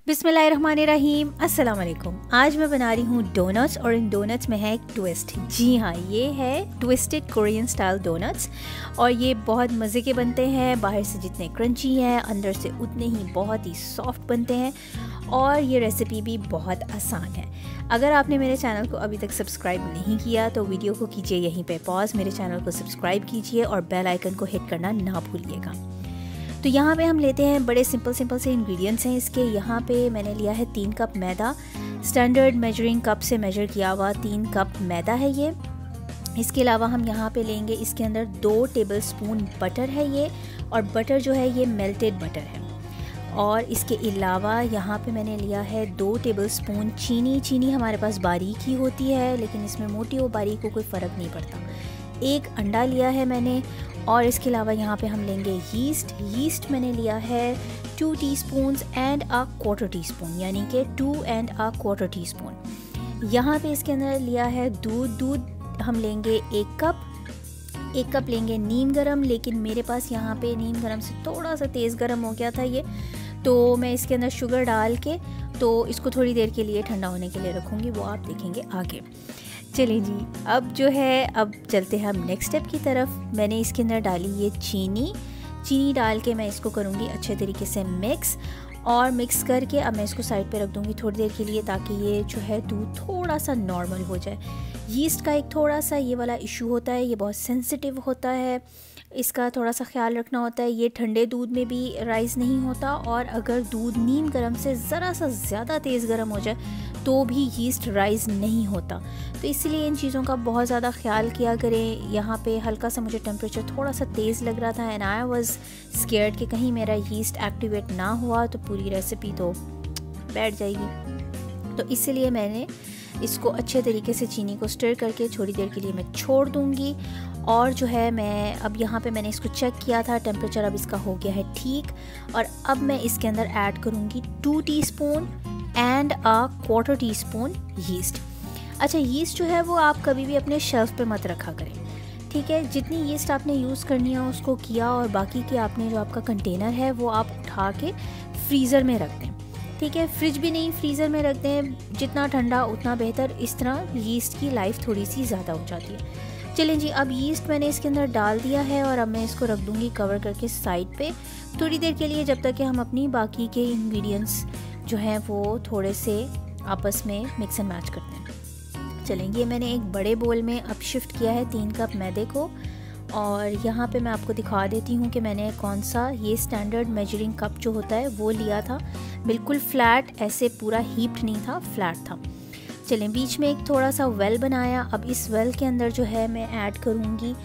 बिस्मिल्लाहिर्रहमानिर्रहीम, अस्सलाम वालेकुम। आज मैं बना रही हूँ डोनट्स और इन डोनट्स में है एक ट्विस्ट। जी हाँ, ये है ट्विस्टेड कोरियन स्टाइल डोनट्स और ये बहुत मज़े के बनते हैं। बाहर से जितने क्रंची हैं अंदर से उतने ही बहुत ही सॉफ्ट बनते हैं और ये रेसिपी भी बहुत आसान है। अगर आपने मेरे चैनल को अभी तक सब्सक्राइब नहीं किया तो वीडियो को कीजिए यहीं पे पॉज, मेरे चैनल को सब्सक्राइब कीजिए और बेल आइकन को हिट करना ना भूलिएगा। तो यहाँ पे हम लेते हैं बड़े सिंपल से इंग्रेडिएंट्स हैं इसके। यहाँ पे मैंने लिया है 3 कप मैदा, स्टैंडर्ड मेजरिंग कप से मेजर किया हुआ 3 कप मैदा है ये। इसके अलावा हम यहाँ पे लेंगे इसके अंदर 2 टेबलस्पून बटर है ये, और बटर जो है ये मेल्टेड बटर है। और इसके अलावा यहाँ पे मैंने लिया है 2 टेबलस्पून चीनी। चीनी हमारे पास बारीक ही होती है, लेकिन इसमें मोटी और बारीक को कोई फ़र्क नहीं पड़ता। 1 अंडा लिया है मैंने, और इसके अलावा यहाँ पे हम लेंगे यीस्ट मैंने लिया है 2 teaspoons and a quarter teaspoon, यानी कि 2 एंड अ क्वार्टर टीस्पून। यहाँ पे इसके अंदर लिया है दूध हम लेंगे 1 कप लेंगे नीम गरम, लेकिन मेरे पास यहाँ पे नीम गरम से थोड़ा सा तेज़ गरम हो गया था ये, तो मैं इसके अंदर शुगर डाल के तो इसको थोड़ी देर के लिए ठंडा होने के लिए रखूँगी, वो आप देखेंगे आगे। चलिए जी, अब जो है अब चलते हैं हम नेक्स्ट स्टेप की तरफ। मैंने इसके अंदर डाली ये चीनी डाल के मैं इसको करूँगी अच्छे तरीके से मिक्स करके अब मैं इसको साइड पे रख दूँगी थोड़ी देर के लिए, ताकि ये जो है दूध थोड़ा सा नॉर्मल हो जाए। यीस्ट का एक थोड़ा सा ये वाला इशू होता है, ये बहुत सेंसिटिव होता है, इसका थोड़ा सा ख्याल रखना होता है। ये ठंडे दूध में भी राइज़ नहीं होता, और अगर दूध नीम गरम से ज़रा सा ज़्यादा तेज़ गरम हो जाए तो भी यीस्ट राइज़ नहीं होता। तो इसलिए इन चीज़ों का बहुत ज़्यादा ख्याल किया करें। यहाँ पे हल्का सा मुझे टेम्परेचर थोड़ा सा तेज़ लग रहा था, एंड आई वाज स्केयर्ड कि कहीं मेरा यीस्ट एक्टिवेट ना हुआ तो पूरी रेसिपी तो बैठ जाएगी। तो इसलिए मैंने इसको अच्छे तरीके से चीनी को स्टर करके थोड़ी देर के लिए मैं छोड़ दूँगी। और जो है मैं अब यहाँ पे मैंने इसको चेक किया था, टेम्परेचर अब इसका हो गया है ठीक। और अब मैं इसके अंदर ऐड करूँगी 2 teaspoon and a quarter teaspoon yeast. अच्छा, यीस्ट जो है वो आप कभी भी अपने शेल्फ पे मत रखा करें, ठीक है। जितनी यीस्ट आपने यूज़ करनी है उसको किया, और बाकी की आपने जो आपका कंटेनर है वो आप उठा के फ्रीज़र में रख दें, ठीक है। फ्रिज भी नहीं, फ्रीज़र में रख दें, जितना ठंडा उतना बेहतर। इस तरह यीस्ट की लाइफ थोड़ी सी ज़्यादा हो जाती है। चलें जी, अब यीस्ट मैंने इसके अंदर डाल दिया है और अब मैं इसको रख दूँगी कवर करके साइड पे थोड़ी देर के लिए, जब तक कि हम अपनी बाकी के इंग्रेडिएंट्स जो हैं वो थोड़े से आपस में मिक्स एंड मैच करते हैं। चलेंगे, मैंने एक बड़े बोल में अब शिफ्ट किया है 3 कप मैदे को, और यहाँ पे मैं आपको दिखा देती हूँ कि मैंने कौन सा ये स्टैंडर्ड मेजरिंग कप जो होता है वो लिया था। बिल्कुल फ्लैट, ऐसे पूरा हीप्ड नहीं था, फ्लैट था। चलें, बीच में एक थोड़ा सा वेल बनाया। अब इस वेल के अंदर जो है मैं ऐड करूँगी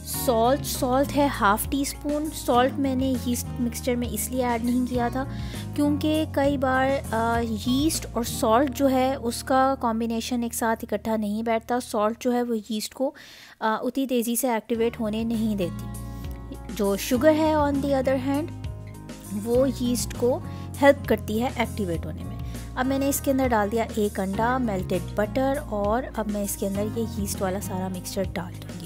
सॉल्ट है 1/2 टीस्पून। सॉल्ट मैंने यीस्ट मिक्सचर में इसलिए ऐड नहीं किया था क्योंकि कई बार यीस्ट और सॉल्ट जो है उसका कॉम्बिनेशन एक साथ इकट्ठा नहीं बैठता। सॉल्ट जो है वो यीस्ट को उतनी तेज़ी से एक्टिवेट होने नहीं देती। जो शुगर है ऑन दी अदर हैंड वो यीस्ट को हेल्प करती है एक्टिवेट होने में। अब मैंने इसके अंदर डाल दिया 1 अंडा, मेल्टेड बटर, और अब मैं इसके अंदर ये यीस्ट वाला सारा मिक्सचर डाल दूँगी।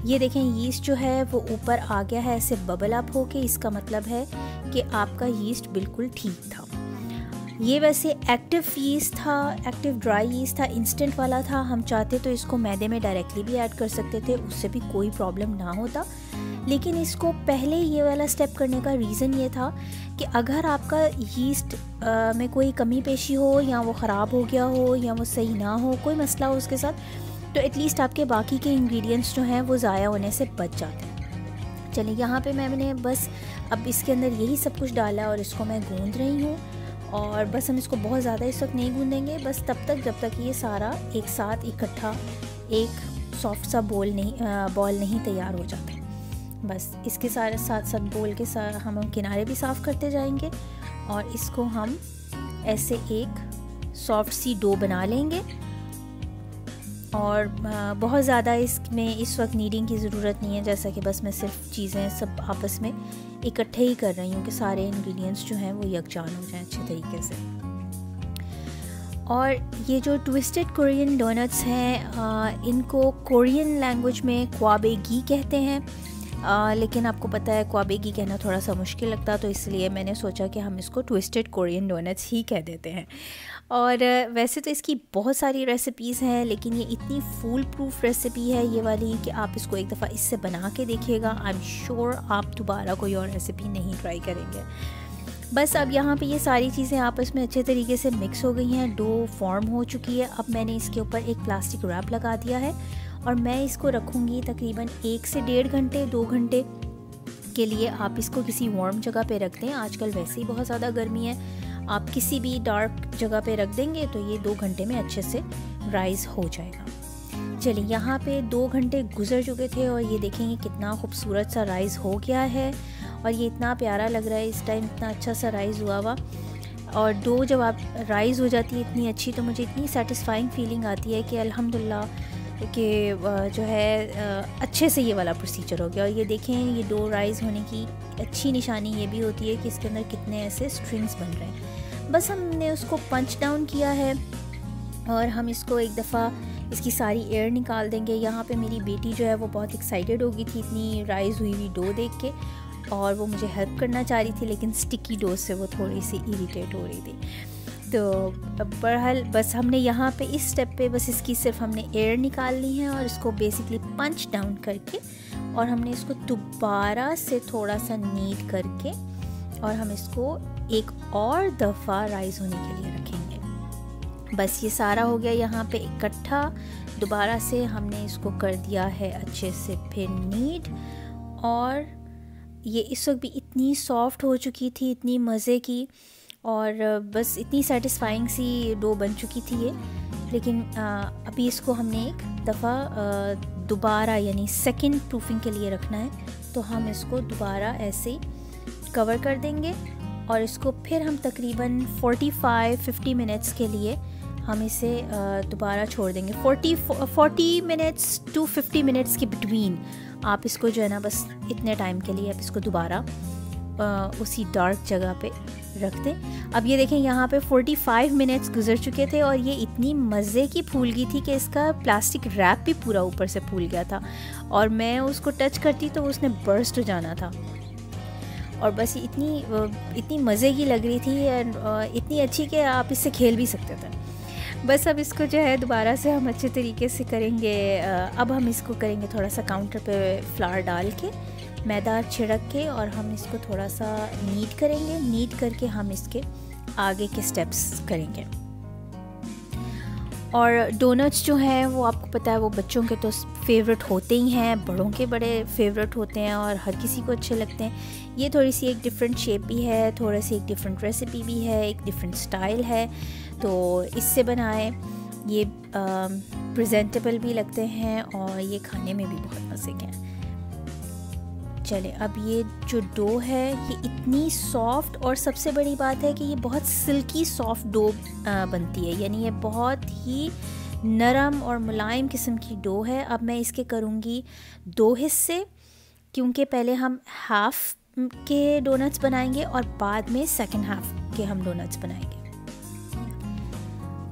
ये देखें, यीस्ट जो है वो ऊपर आ गया है ऐसे बबल अप होके, इसका मतलब है कि आपका यीस्ट बिल्कुल ठीक था। ये वैसे एक्टिव यीस्ट था, एक्टिव ड्राई यीस्ट था, इंस्टेंट वाला था। हम चाहते तो इसको मैदे में डायरेक्टली भी ऐड कर सकते थे, उससे भी कोई प्रॉब्लम ना होता। लेकिन इसको पहले ये वाला स्टेप करने का रीज़न ये था कि अगर आपका यीस्ट में कोई कमी पेशी हो, या वो ख़राब हो गया हो, या वो सही ना हो, कोई मसला हो उसके साथ, तो एटलीस्ट आपके बाकी के इंग्रेडिएंट्स जो हैं वो ज़ाया होने से बच जाते हैं। चलिए, यहाँ पे मैंने बस अब इसके अंदर यही सब कुछ डाला और इसको मैं गूंद रही हूँ। और बस हम इसको बहुत ज़्यादा इस वक्त नहीं गूंदेंगे, बस तब तक जब तक ये सारा एक साथ इकट्ठा एक सॉफ्ट सा बॉल नहीं तैयार हो जाता। बस इसके साथ साथ बोल के हम किनारे भी साफ़ करते जाएंगे, और इसको हम ऐसे एक सॉफ्ट सी डो बना लेंगे। और बहुत ज़्यादा इसमें इस वक्त नीडिंग की ज़रूरत नहीं है, जैसा कि बस मैं सिर्फ चीज़ें सब आपस में इकट्ठे ही कर रही हूँ कि सारे इंग्रेडिएंट्स जो हैं वो यकजान हो जाएं अच्छे तरीके से। और ये जो ट्विस्टेड कोरियन डोनट्स हैं इनको कोरियन लैंग्वेज में क्वाबेगी कहते हैं। लेकिन आपको पता है क्वाबेगी कहना थोड़ा सा मुश्किल लगता, तो इसलिए मैंने सोचा कि हम इसको ट्विस्टेड कोरियन डोनट्स ही कह देते हैं। और वैसे तो इसकी बहुत सारी रेसिपीज़ हैं, लेकिन ये इतनी फूल प्रूफ रेसिपी है ये वाली कि आप इसको एक दफ़ा इससे बना के देखिएगा, आई एम श्योर आप दोबारा कोई और रेसिपी नहीं ट्राई करेंगे। बस अब यहाँ पे ये सारी चीज़ें आपस में अच्छे तरीके से मिक्स हो गई हैं, डो फॉर्म हो चुकी है। अब मैंने इसके ऊपर एक प्लास्टिक रैप लगा दिया है और मैं इसको रखूँगी तकरीबन 1 से 1.5 घंटे 2 घंटे के लिए। आप इसको किसी वार्म जगह पे रख दें, आजकल वैसे ही बहुत ज़्यादा गर्मी है, आप किसी भी डार्क जगह पे रख देंगे तो ये 2 घंटे में अच्छे से राइज़ हो जाएगा। चलिए, यहाँ पे 2 घंटे गुजर चुके थे और ये देखेंगे कितना खूबसूरत सा राइज़ हो गया है और ये इतना प्यारा लग रहा है इस टाइम, इतना अच्छा सा राइज़ हुआ हुआ। और डो जब आप राइज़ हो जाती है इतनी अच्छी, तो मुझे इतनी सेटिस्फाइंग फीलिंग आती है कि अल्हम्दुलिल्लाह कि जो है अच्छे से ये वाला प्रोसीजर हो गया। और ये देखें, ये डो राइज़ होने की अच्छी निशानी ये भी होती है कि इसके अंदर कितने ऐसे स्ट्रिंग्स बन रहे हैं। बस हमने उसको पंच डाउन किया है और हम इसको एक दफ़ा इसकी सारी एयर निकाल देंगे। यहाँ पे मेरी बेटी जो है वो बहुत एक्साइटेड हो गई थी इतनी राइज़ हुई हुई डो देख के, और वो मुझे हेल्प करना चाह रही थी, लेकिन स्टिकी डो से वो थोड़ी सी इरिटेट हो रही थी। तो बहरहाल बस हमने यहाँ पे इस स्टेप पे बस इसकी सिर्फ हमने एयर निकाल ली है और इसको बेसिकली पंच डाउन करके और हमने इसको दोबारा से थोड़ा सा नीड करके और हम इसको एक और दफ़ा राइज़ होने के लिए रखेंगे। बस ये सारा हो गया यहाँ पे इकट्ठा। दोबारा से हमने इसको कर दिया है अच्छे से फिर नीड, और ये इस वक्त भी इतनी सॉफ्ट हो चुकी थी, इतनी मज़े की, और बस इतनी सेटिस्फाइंग सी डो बन चुकी थी ये। लेकिन अभी इसको हमने एक दफ़ा दोबारा यानी सेकंड प्रूफिंग के लिए रखना है, तो हम इसको दोबारा ऐसे कवर कर देंगे और इसको फिर हम तकरीबन 45-50 मिनट्स के लिए हम इसे दोबारा छोड़ देंगे। 40 मिनट्स टू 50 मिनट्स के बिटवीन आप इसको जो है ना, बस इतने टाइम के लिए आप इसको दोबारा उसी डार्क जगह पे रख दें। अब ये देखें, यहाँ पे 45 मिनट्स गुजर चुके थे और ये इतनी मज़े की फूल गई थी कि इसका प्लास्टिक रैप भी पूरा ऊपर से फूल गया था और मैं उसको टच करती तो उसने बर्स्ट हो जाना था। और बस इतनी मज़े की लग रही थी, इतनी अच्छी कि आप इससे खेल भी सकते थे। बस अब इसको जो है दोबारा से हम अच्छे तरीके से करेंगे। अब हम इसको करेंगे थोड़ा सा काउंटर पे फ्लावर डाल के, मैदा छिड़क के, और हम इसको थोड़ा सा नीड करेंगे। नीड करके हम इसके आगे के स्टेप्स करेंगे। और डोनट्स जो हैं वो आपको पता है वो बच्चों के तो फेवरेट होते ही हैं, बड़ों के बड़े फेवरेट होते हैं और हर किसी को अच्छे लगते हैं। ये थोड़ी सी एक डिफरेंट शेप भी है, थोड़ी सी एक डिफरेंट रेसिपी भी है, एक डिफरेंट स्टाइल है, तो इससे बनाएं। ये प्रेजेंटेबल भी लगते हैं और ये खाने में भी बहुत मज़े के हैं। चले, अब ये जो डो है ये इतनी सॉफ्ट, और सबसे बड़ी बात है कि ये बहुत सिल्की सॉफ्ट डो बनती है, यानी ये बहुत ही नरम और मुलायम किस्म की डो है। अब मैं इसके करूँगी 2 हिस्से, क्योंकि पहले हम हाफ़ के डोनट्स बनाएंगे और बाद में सेकंड हाफ़ के हम डोनट्स बनाएंगे।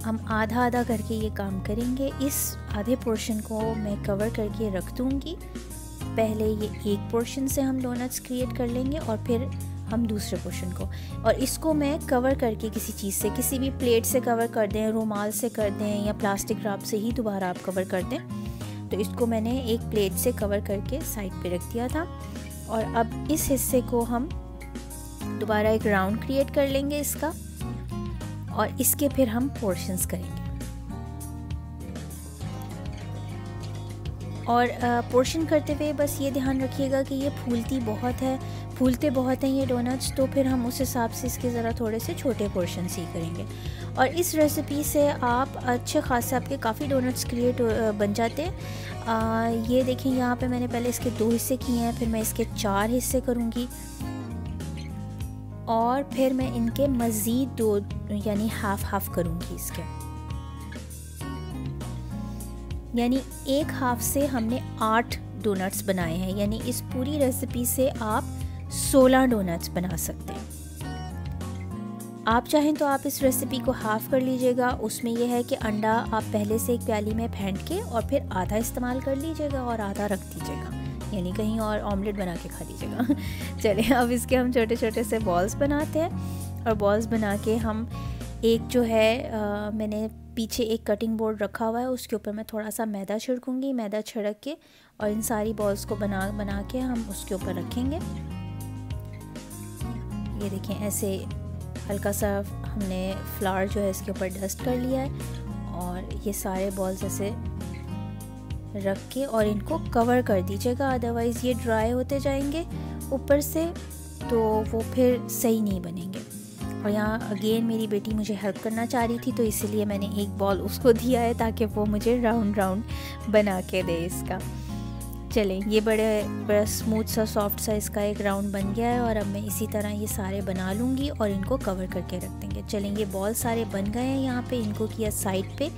हम आधा आधा करके ये काम करेंगे। इस आधे पोर्शन को मैं कवर करके रख दूँगी। पहले ये एक पोर्शन से हम डोनट्स क्रिएट कर लेंगे और फिर हम दूसरे पोर्शन को, और इसको मैं कवर करके किसी चीज़ से, किसी भी प्लेट से कवर कर दें, रुमाल से कर दें या प्लास्टिक रैप से ही दोबारा आप कवर कर दें। तो इसको मैंने एक प्लेट से कवर करके साइड पे रख दिया था। और अब इस हिस्से को हम दोबारा एक राउंड क्रिएट कर लेंगे इसका, और इसके फिर हम पोर्शंस करेंगे। और पोर्शन करते हुए बस ये ध्यान रखिएगा कि ये फूलते बहुत हैं ये डोनट्स, तो फिर हम उस हिसाब से इसके ज़रा थोड़े से छोटे पोर्शन ही करेंगे। और इस रेसिपी से आप अच्छे खासे आपके काफ़ी डोनट्स क्रिएट बन जाते हैं। ये देखें, यहाँ पे मैंने पहले इसके 2 हिस्से किए हैं, फिर मैं इसके 4 हिस्से करूँगी और फिर मैं इनके मज़ीद 2 यानी हाफ करूँगी इसके, यानी एक हाफ से हमने 8 डोनट्स बनाए हैं। यानी इस पूरी रेसिपी से आप 16 डोनट्स बना सकते हैं। आप चाहें तो आप इस रेसिपी को हाफ़ कर लीजिएगा। उसमें यह है कि अंडा आप पहले से एक प्याली में फेंट के और फिर आधा इस्तेमाल कर लीजिएगा और आधा रख दीजिएगा, यानी कहीं और ऑमलेट बना के खा लीजिएगा। चलिए अब इसके हम छोटे छोटे से बॉल्स बनाते हैं। और बॉल्स बना के हम एक जो है मैंने पीछे एक कटिंग बोर्ड रखा हुआ है, उसके ऊपर मैं थोड़ा सा मैदा छिड़कूँगी। मैदा छिड़क के और इन सारी बॉल्स को बना के हम उसके ऊपर रखेंगे। ये देखें ऐसे हल्का सा हमने फ्लावर जो है इसके ऊपर डस्ट कर लिया है। और ये सारे बॉल्स ऐसे रख के और इनको कवर कर दीजिएगा, अदरवाइज़ ये ड्राई होते जाएंगे ऊपर से तो वो फिर सही नहीं बनेंगे। और यहाँ अगेन मेरी बेटी मुझे हेल्प करना चाह रही थी, तो इसीलिए मैंने एक बॉल उसको दिया है ताकि वो मुझे राउंड राउंड बना के दे इसका। चलें ये बड़ा स्मूथ सा सॉफ्ट सा इसका एक राउंड बन गया है। और अब मैं इसी तरह ये सारे बना लूँगी और इनको कवर करके रख देंगे। चलें ये बॉल सारे बन गए हैं। यहाँ पे इनको किया साइड पे,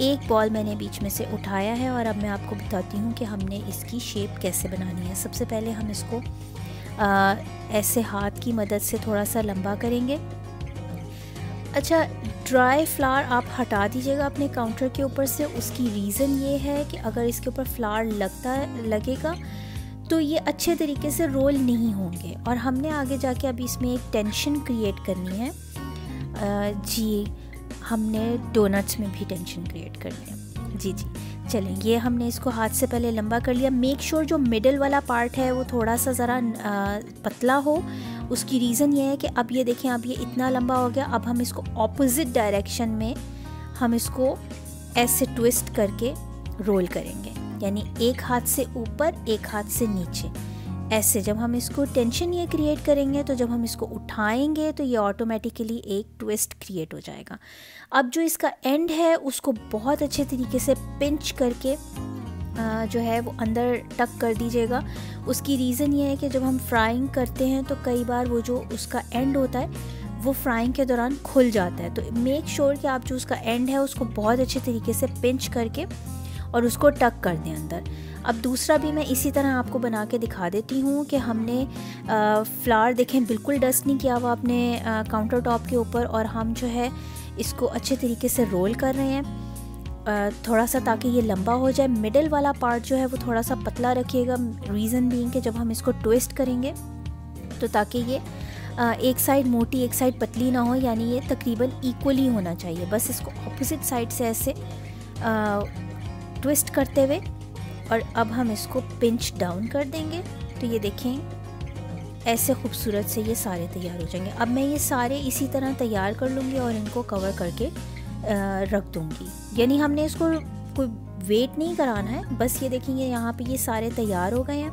एक बॉल मैंने बीच में से उठाया है और अब मैं आपको बताती हूँ कि हमने इसकी शेप कैसे बनानी है। सबसे पहले हम इसको ऐसे हाथ की मदद से थोड़ा सा लंबा करेंगे। अच्छा, ड्राई फ्लावर आप हटा दीजिएगा अपने काउंटर के ऊपर से। उसकी रीज़न ये है कि अगर इसके ऊपर फ्लावर लगेगा तो ये अच्छे तरीके से रोल नहीं होंगे और हमने आगे जाके अभी इसमें एक टेंशन क्रिएट करनी है। जी हमने डोनट्स में भी टेंशन क्रिएट करनी है। जी चलें ये हमने इसको हाथ से पहले लंबा कर लिया। मेक श्योर जो मिडल वाला पार्ट है वो थोड़ा सा ज़रा पतला हो। उसकी रीज़न ये है कि अब ये देखें अब ये इतना लंबा हो गया। अब हम इसको ऑपोजिट डायरेक्शन में हम इसको ऐसे ट्विस्ट करके रोल करेंगे, यानी एक हाथ से ऊपर एक हाथ से नीचे। ऐसे जब हम इसको टेंशन ये क्रिएट करेंगे तो जब हम इसको उठाएंगे तो ये ऑटोमेटिकली एक ट्विस्ट क्रिएट हो जाएगा। अब जो इसका एंड है उसको बहुत अच्छे तरीके से पिंच करके जो है वो अंदर टक कर दीजिएगा। उसकी रीज़न ये है कि जब हम फ्राइंग करते हैं तो कई बार वो जो उसका एंड होता है वो फ्राइंग के दौरान खुल जाता है। तो मेक श्योर कि आप जो उसका एंड है उसको बहुत अच्छे तरीके से पिंच करके और उसको टक कर दें अंदर। अब दूसरा भी मैं इसी तरह आपको बना के दिखा देती हूँ कि हमने फ्लावर देखें बिल्कुल डस्ट नहीं किया हुआ अपने काउंटर टॉप के ऊपर और हम जो है इसको अच्छे तरीके से रोल कर रहे हैं थोड़ा सा ताकि ये लंबा हो जाए। मिडल वाला पार्ट जो है वो थोड़ा सा पतला रखिएगा, रीज़न बीइंग कि जब हम इसको ट्विस्ट करेंगे तो ताकि ये एक साइड मोटी एक साइड पतली ना हो, यानी ये तकरीबन इक्वली होना चाहिए। बस इसको ऑपोजिट साइड से ऐसे ट्विस्ट करते हुए और अब हम इसको पिंच डाउन कर देंगे तो ये देखें ऐसे खूबसूरत से ये सारे तैयार हो जाएंगे। अब मैं ये सारे इसी तरह तैयार कर लूँगी और इनको कवर करके रख दूँगी, यानी हमने इसको कोई वेट नहीं कराना है। बस ये देखेंगे यहाँ पे ये सारे तैयार हो गए हैं।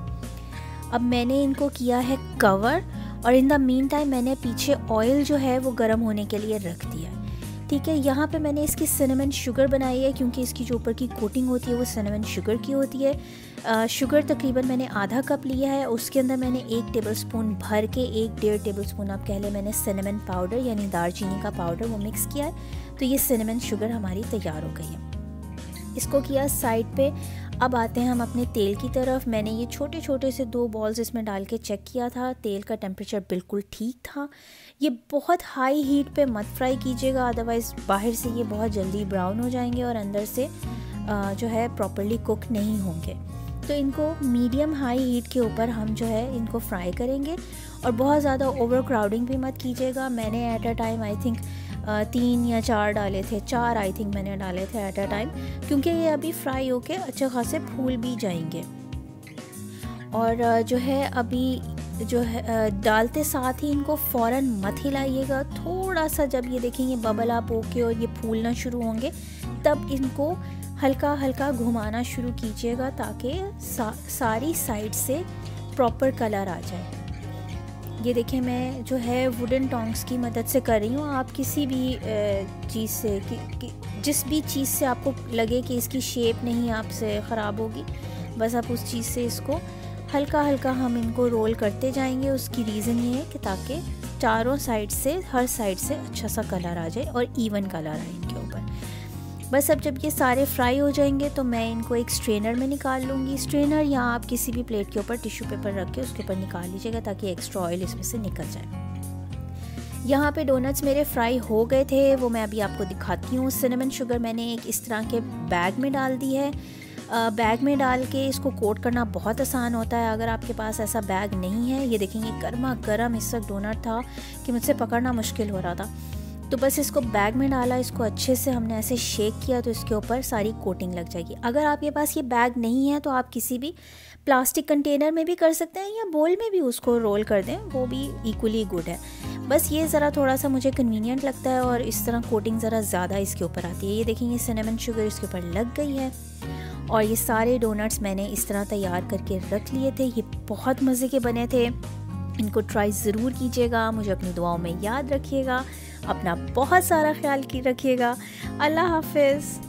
अब मैंने इनको किया है कवर और इन द मीन टाइम मैंने पीछे ऑयल जो है वो गर्म होने के लिए रख दिया है। ठीक है, यहाँ पे मैंने इसकी सिनेमन शुगर बनाई है क्योंकि इसकी जो ऊपर की कोटिंग होती है वो सिनेमन शुगर की होती है। शुगर तकरीबन मैंने आधा कप लिया है, उसके अंदर मैंने 1 टेबलस्पून भर के 1-1.5 टेबलस्पून आप कह लें मैंने सिनेमन पाउडर यानी दालचीनी का पाउडर वो मिक्स किया है। तो ये सिनेमन शुगर हमारी तैयार हो गई है। इसको किया साइड पे। अब आते हैं हम अपने तेल की तरफ। मैंने ये छोटे छोटे से 2 बॉल्स इसमें डाल के चेक किया था, तेल का टेम्परेचर बिल्कुल ठीक था। ये बहुत हाई हीट पे मत फ्राई कीजिएगा, अदरवाइज़ बाहर से ये बहुत जल्दी ब्राउन हो जाएंगे और अंदर से जो है प्रॉपर्ली कुक नहीं होंगे। तो इनको मीडियम हाई हीट के ऊपर हम जो है इनको फ्राई करेंगे और बहुत ज़्यादा ओवर क्राउडिंग भी मत कीजिएगा। मैंने at a time I think 3 या 4 डाले थे, 4 आई थिंक मैंने डाले थे एट अ टाइम, क्योंकि ये अभी फ्राई होके अच्छे खासे फूल भी जाएंगे। और जो है अभी जो है डालते साथ ही इनको फ़ौरन मत हिलाइएगा। थोड़ा सा जब ये देखेंगे बबल अप होके और ये फूलना शुरू होंगे तब इनको हल्का हल्का घुमाना शुरू कीजिएगा ताकि सारी साइड से प्रॉपर कलर आ जाए। ये देखें मैं जो है वुडन टोंग्स की मदद से कर रही हूँ। आप किसी भी चीज़ से जिस भी चीज़ से आपको लगे कि इसकी शेप नहीं आपसे ख़राब होगी, बस आप उस चीज़ से इसको हल्का हल्का हम इनको रोल करते जाएंगे। उसकी रीज़न ये है कि ताकि चारों साइड से हर साइड से अच्छा सा कलर आ जाए और इवन कलर आए इनके ऊपर। बस अब जब ये सारे फ्राई हो जाएंगे तो मैं इनको एक स्ट्रेनर में निकाल लूँगी। स्ट्रेनर या आप किसी भी प्लेट के ऊपर टिश्यू पेपर रख के उसके ऊपर निकाल लीजिएगा ताकि एक्स्ट्रा ऑयल इसमें से निकल जाए। यहाँ पे डोनट्स मेरे फ्राई हो गए थे, वो मैं अभी आपको दिखाती हूँ। सिनेमन शुगर मैंने एक इस तरह के बैग में डाल दी है। बैग में डाल के इसको कोट करना बहुत आसान होता है। अगर आपके पास ऐसा बैग नहीं है, ये देखेंगे गर्मा गर्म इस वक्त डोनट था कि मुझसे पकड़ना मुश्किल हो रहा था। तो बस इसको बैग में डाला, इसको अच्छे से हमने ऐसे शेक किया तो इसके ऊपर सारी कोटिंग लग जाएगी। अगर आपके पास ये बैग नहीं है तो आप किसी भी प्लास्टिक कंटेनर में भी कर सकते हैं या बोल में भी उसको रोल कर दें, वो भी इक्वली गुड है। बस ये ज़रा थोड़ा सा मुझे कन्वीनियंट लगता है और इस तरह कोटिंग ज़रा ज़्यादा इसके ऊपर आती है। ये देखेंगे सिनेमन शुगर इसके ऊपर लग गई है और ये सारे डोनट्स मैंने इस तरह तैयार करके रख लिए थे। ये बहुत मज़े के बने थे, इनको ट्राई ज़रूर कीजिएगा। मुझे अपनी दुआओं में याद रखिएगा, अपना बहुत सारा ख्याल रखिएगा। अल्लाह हाफिज़।